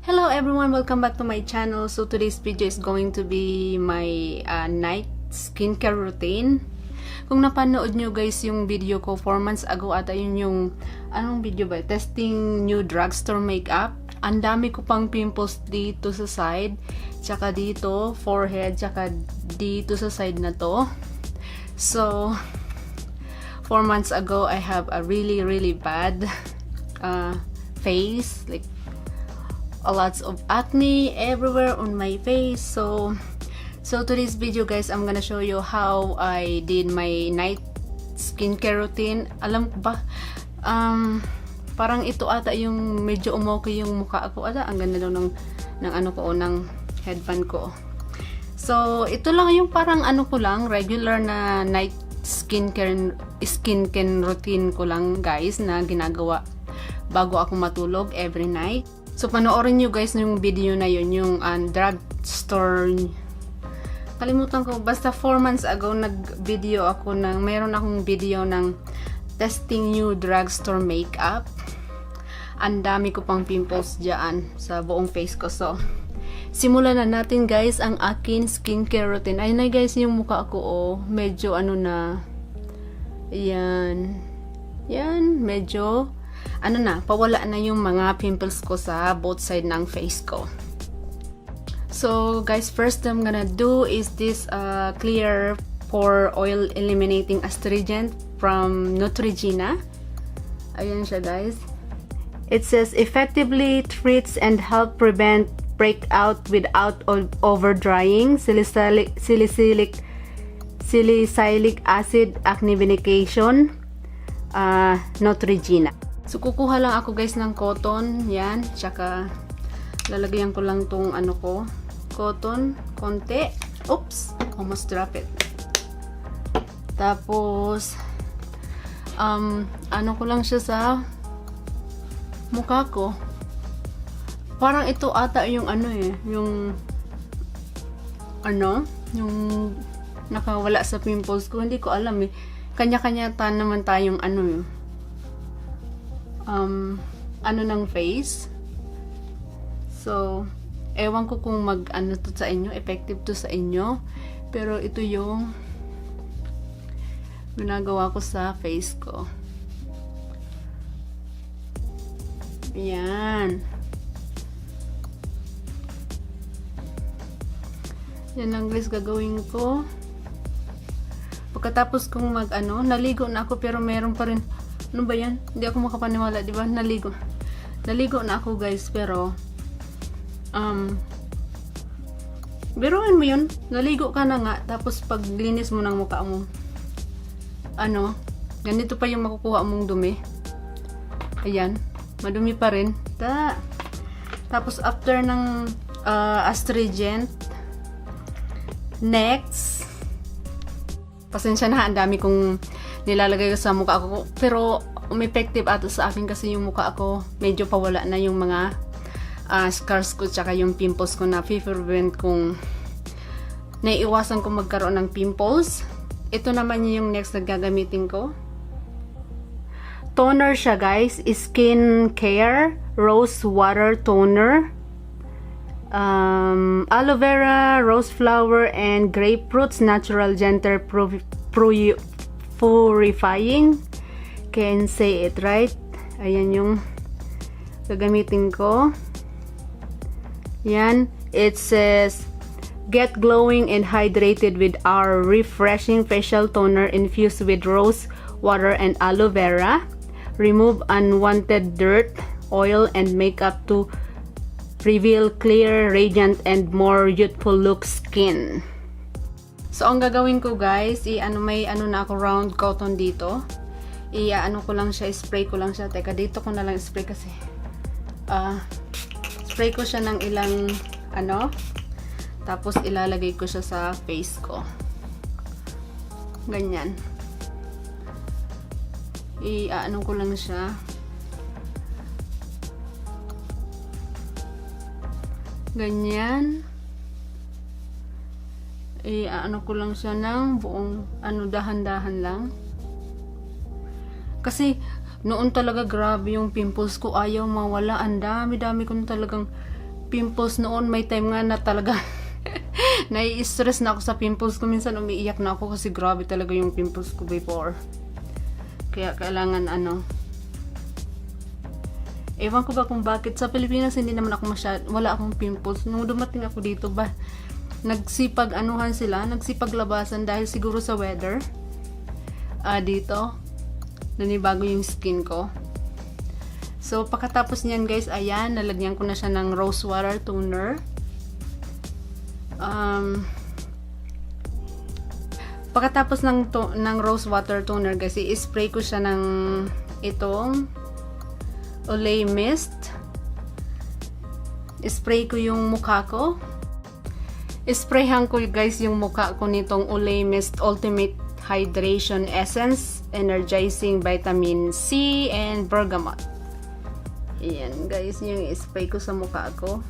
Hello everyone, welcome back to my channel. So today's video is going to be my night skincare routine. Kung napanood nyo guys yung video ko 4 months ago ata, yun yung anong video ba? Testing new drugstore makeup. Ang dami ko pang pimples dito sa side, tsaka dito, forehead, tsaka dito sa side na to. So 4 months ago I have a really bad face, like a lots of acne everywhere on my face. So today's video guys, I'm gonna show you how I did my night skincare routine. Alam ko ba, parang ito ata yung medyo umoke yung mukha ako ata. Ang ganda daw ng ano ko, ng headband ko. So ito lang yung parang ano ko lang, regular na night skincare routine ko lang guys, na ginagawa bago ako matulog every night. So panoorin nyo guys yung video na yun, yung drugstore. Kalimutan ko, basta 4 months ago nag-video ako ng, meron akong video ng testing new drugstore makeup. Ang dami ko pang pimples dyan sa buong face ko. So simulan na natin guys ang akin skincare routine. Ayun na guys yung mukha ko, oh, medyo ano na, yan, medyo ano na, pawala na yung mga pimples ko sa both side ng face ko. So guys, first I'm gonna do is this clear pore oil eliminating astringent from Neutrogena. Ayan siya guys. It says effectively treats and help prevent breakout without over drying, salicylic acid acne medication, Neutrogena. So kukuha lang ako guys ng cotton, yan, tsaka lalagyan ko lang tong ano ko, cotton, konti. Oops, almost drop it. Tapos ano ko lang siya sa mukha ko. Parang ito ata yung ano yung nakawala sa pimples ko. Hindi ko alam eh. Kanya-kanya naman tayong ano ng face. So ewan ko kung mag-ano to sa inyo, effective to sa inyo, pero ito yung ginagawa ko sa face ko. Yan lang guys gagawin ko. Pagkatapos kong naligo na ako, pero meron pa rin, ano ba yan? Hindi ako makapaniwala, di ba? Naligo na ako guys, pero biruin mo yun, naligo ka na nga, tapos pag linis mo ng mukha mo, ganito pa yung makukuha mong dumi. Ayan, madumi pa rin. Tapos after ng astringent, next, pasensya na, ang dami kong nilalagay ko sa mukha ko, pero effective ato sa akin kasi yung mukha ko medyo pawala na yung mga scars ko, tsaka yung pimples ko na prevent kong naiiwasan kong magkaroon ng pimples. Ito naman yung next na gagamitin ko. Toner siya guys, skin care rose water toner, aloe vera, rose flower and grapefruits natural gentle purifying. Can say it right. Ayan yung gagamitin ko. Yan, it says get glowing and hydrated with our refreshing facial toner infused with rose water and aloe vera. Remove unwanted dirt, oil and makeup to reveal clear, radiant and more youthful look skin. So ang gagawin ko guys, may na ako round cotton dito. Ko lang siya, spray ko lang siya. Teka, dito ko na lang spray kasi spray ko siya ng ilang tapos ilalagay ko siya sa face ko. Ganyan. Ko lang siya. Ganyan. Ko lang siya ng buong dahan-dahan lang. Kasi noon talaga grabe yung pimples ko, ayaw mawala. Ang dami ko talagang pimples noon. May time nga na talaga nai-stress na ako sa pimples ko. Minsan umiiyak na ako kasi grabe talaga yung pimples ko before. Kaya kailangan ewan ko ba kung bakit. Sa Pilipinas hindi naman ako wala akong pimples. Nung dumating ako dito ba, nagsipag labasan dahil siguro sa weather. Dito, nanibago yung skin ko. So, pagkatapos niyan guys, ayan, nalagyan ko na siya ng rose water toner. Pagkatapos ng rose water toner guys, i-spray ko siya ng itong Olay mist. Spray ko yung mukha ko. Sprayhan ko guys yung mukha ko nitong Olay Mist Ultimate Hydration Essence, Energizing Vitamin C and Bergamot. Ayan guys, yung spray ko sa mukha ko.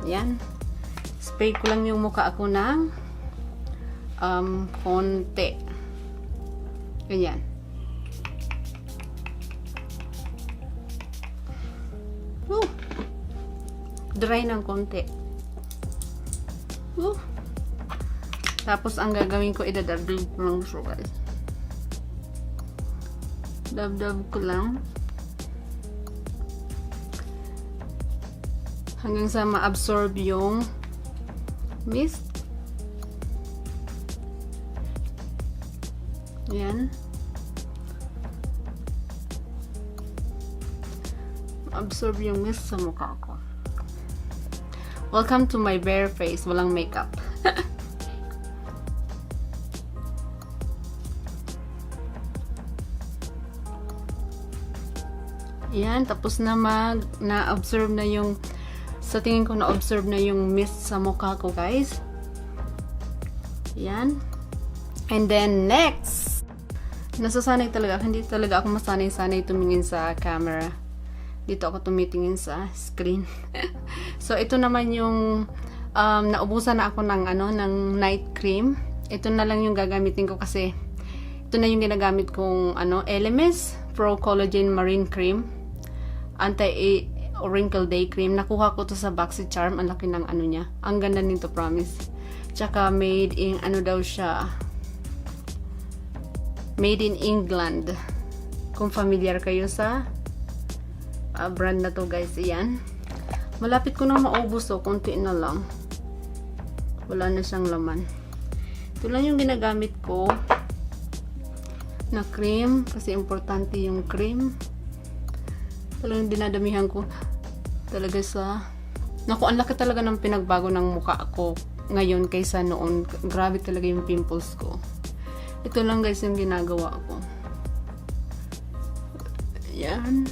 Ayan. Spray ko lang yung mukha ko ng konti. Ayan. Dry ng konti. Tapos ang gagawin ko, idadab ko lang siya guys. Dab-dab ko lang hanggang sa ma-absorb yung mist. Yan. Absorb yung mist sa mukha ko. Welcome to my bare face. Walang makeup. Yan. Tapos na na-observe na yung, sa tingin ko na-observe na yung mist sa mukha ko guys. Yan. And then next, nasasanay talaga. Hindi talaga ako masanay-sanay tumingin sa camera. Dito ako tumitingin sa screen. So, ito naman yung naubusan na ako ng night cream. Ito na lang yung gagamitin ko kasi ito na yung ginagamit kong LMS Pro Collagen Marine Cream. Anti-wrinkle Day Cream. Nakuha ko to sa BoxyCharm. Ang laki ng niya. Ang ganda nito, promise. Tsaka made in daw siya. Made in England. Kung familiar kayo sa brand na to guys. Ayan. Malapit ko na maubos konti na lang. Wala na siyang laman. Ito lang yung ginagamit ko na cream kasi importante yung cream. Talagang dinadamihan ko talaga sa ang laki talaga ng pinagbago ng mukha ko ngayon kaysa noon. Grabe talaga yung pimples ko. Ito lang guys yung ginagawa ko. Ayan.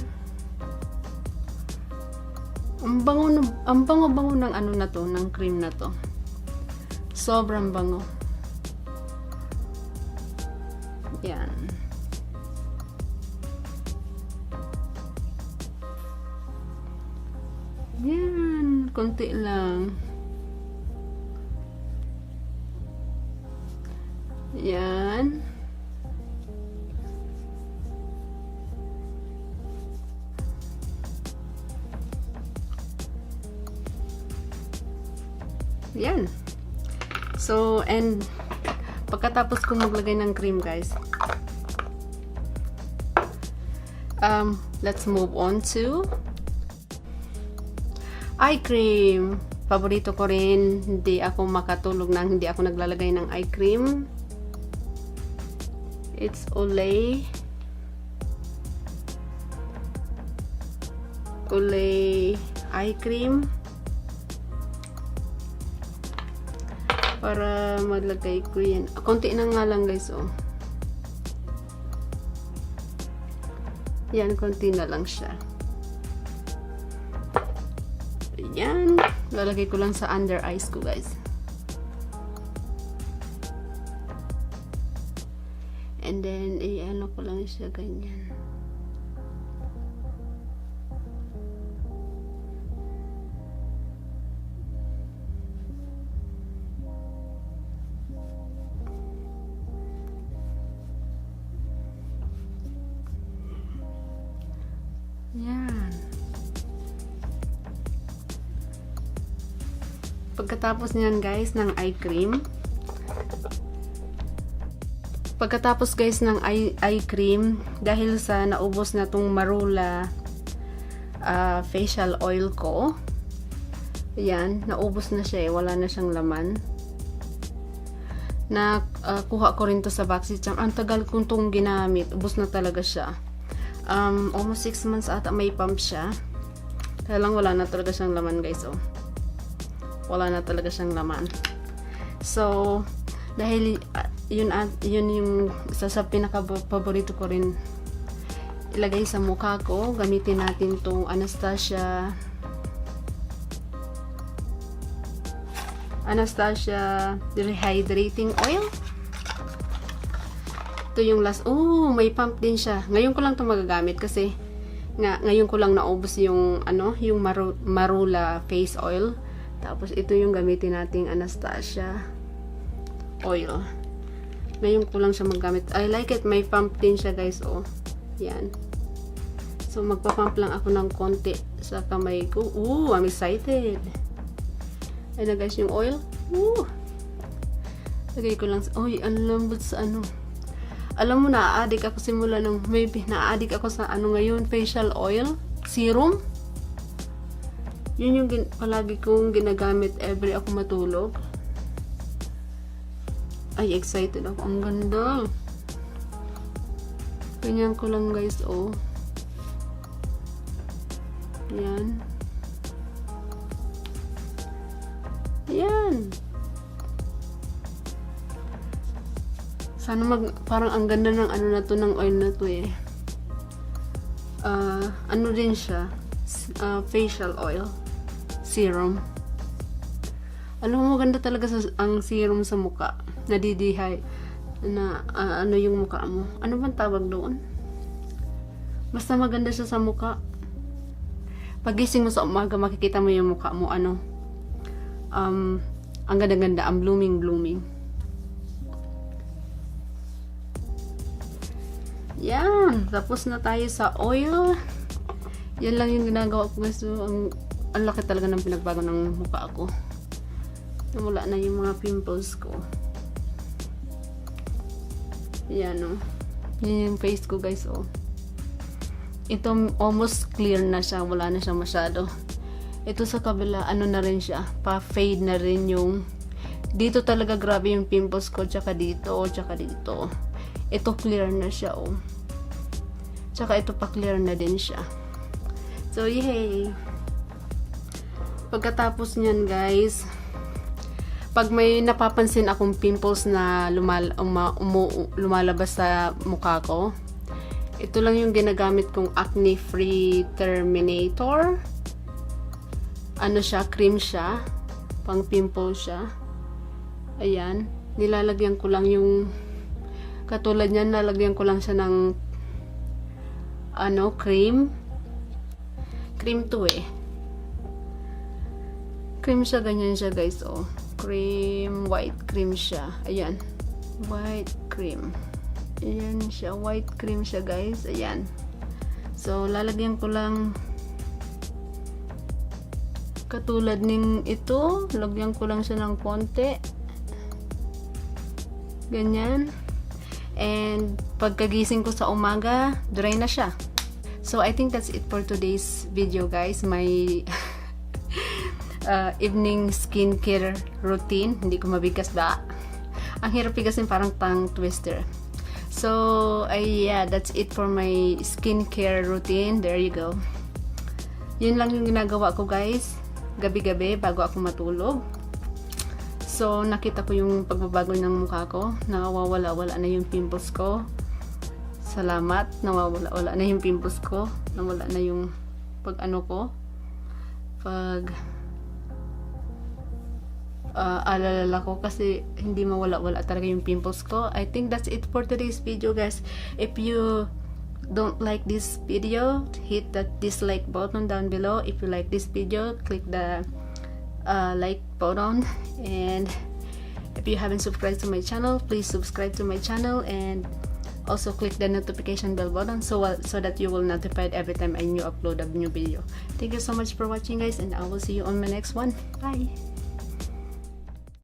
Ang bango-bango ng na to, ng cream na to. Sobrang bango. Yan. Yan. Konti lang. Yan. Yan. So, and pagkatapos ko maglagay ng cream guys, let's move on to eye cream. Paborito ko rin. Hindi ako makatulog nang hindi ako naglalagay ng eye cream. It's Olay eye cream. Para maglagay ko yan. Konti na nga lang guys, Yan, konti na lang siya. Ayan. Lalagay ko lang sa under eyes ko guys. And then, ano ko lang siya ganyan. Yan. Pagkatapos niyan guys ng eye cream. Pagkatapos guys ng eye cream, dahil sa naubos na tong Marula facial oil ko. Ayan, naubos na siya eh. Wala na siyang laman. Kuha ko rin to sa box. Ang tagal kong tong ginamit. Ubos na talaga siya. Almost 6 months ata may pump siya. Kaya lang wala na talaga siyang laman guys. Oh. Wala na talaga siyang laman. So, dahil yun yung isa sa pinaka-paborito ko rin ilagay sa mukha ko. Gamitin natin tong Anastasia Rehydrating Oil. Ito yung last. Oh, may pump din siya. Ngayon ko lang ito magagamit kasi ngayon ko lang naubos yung yung Marula face oil. Tapos ito yung gamitin nating Anastasia oil. Ngayon ko lang siya magamit. I like it. May pump din siya guys. Oh. Yan. So magpa-pump lang ako ng konti sa kamay ko. Ooh, I'm excited. Ayan na guys yung oil. Ooh. Lagay ko lang. Uy, ang lambot sa Alam mo, na-addict ako simula nung na-addict ako sa ngayon, facial oil, serum. Yun yung palagi kong ginagamit every ako matulog. Ay, excited ako. Ang ganda. Ganyan ko lang guys, oh. Yan. Yan. Sana parang ang ganda ng na to, ng oil na to eh. Din siya, facial oil, serum. Alam mo, maganda talaga ang serum sa mukha. Nadidihay na yung mukha mo. Ano bang tawag doon? Basta maganda siya sa mukha. Pagising mo sa umaga, makikita mo yung mukha mo ang ganda-ganda, ang blooming. Yan, tapos na tayo sa oil. Yan lang yung ginagawa ko guys. So, ang laki talaga ng pinagbago ng mukha ko. Wala na yung mga pimples ko. Yan oh. Yan yung face ko guys oh. Ito almost clear na siya. Wala na siya masyado. Ito sa kabila, na rin siya. Pa-fade na rin yung dito talaga grabe yung pimples ko. Tsaka dito. Ito clear na siya oh. Tsaka ito pa clear na din siya. So yehey. Pagkatapos niyan guys, pag may napapansin akong pimples na lumalabas sa mukha ko, ito lang yung ginagamit kong acne free terminator. Siya, cream siya, pang pimple siya. Ayan, nilalagyan ko lang yung katulad niyan, lalagyan ko lang siya ng cream to eh. Cream siya, ganyan siya guys oh. Cream, white cream siya. Ayan, white cream. Ayan siya, white cream siya guys. Ayan. So lalagyan ko lang katulad ning ito, lagyan ko lang siya ng konti. Ganyan. And pagkagising ko sa umaga, dry na siya. So I think that's it for today's video guys. My evening skincare routine. Hindi ko mabigas ba? Ang hirap bigasin, parang tongue twister. So yeah, that's it for my skincare routine. There you go. Yun lang yung ginagawa ko guys, gabi-gabi bago ako matulog. So nakita ko yung pagbabago ng mukha ko. Nawawala-wala na yung pimples ko. Salamat, nawawala-wala na yung pimples ko. Nawala na yung alala ko kasi hindi mawala-wala talaga yung pimples ko. I think that's it for today's video guys. If you don't like this video, hit that dislike button down below. If you like this video, click the like button, and if you haven't subscribed to my channel, please subscribe to my channel and also click the notification bell button so that you will notified every time I upload a new video. Thank you so much for watching guys, and I will see you on my next one. Bye.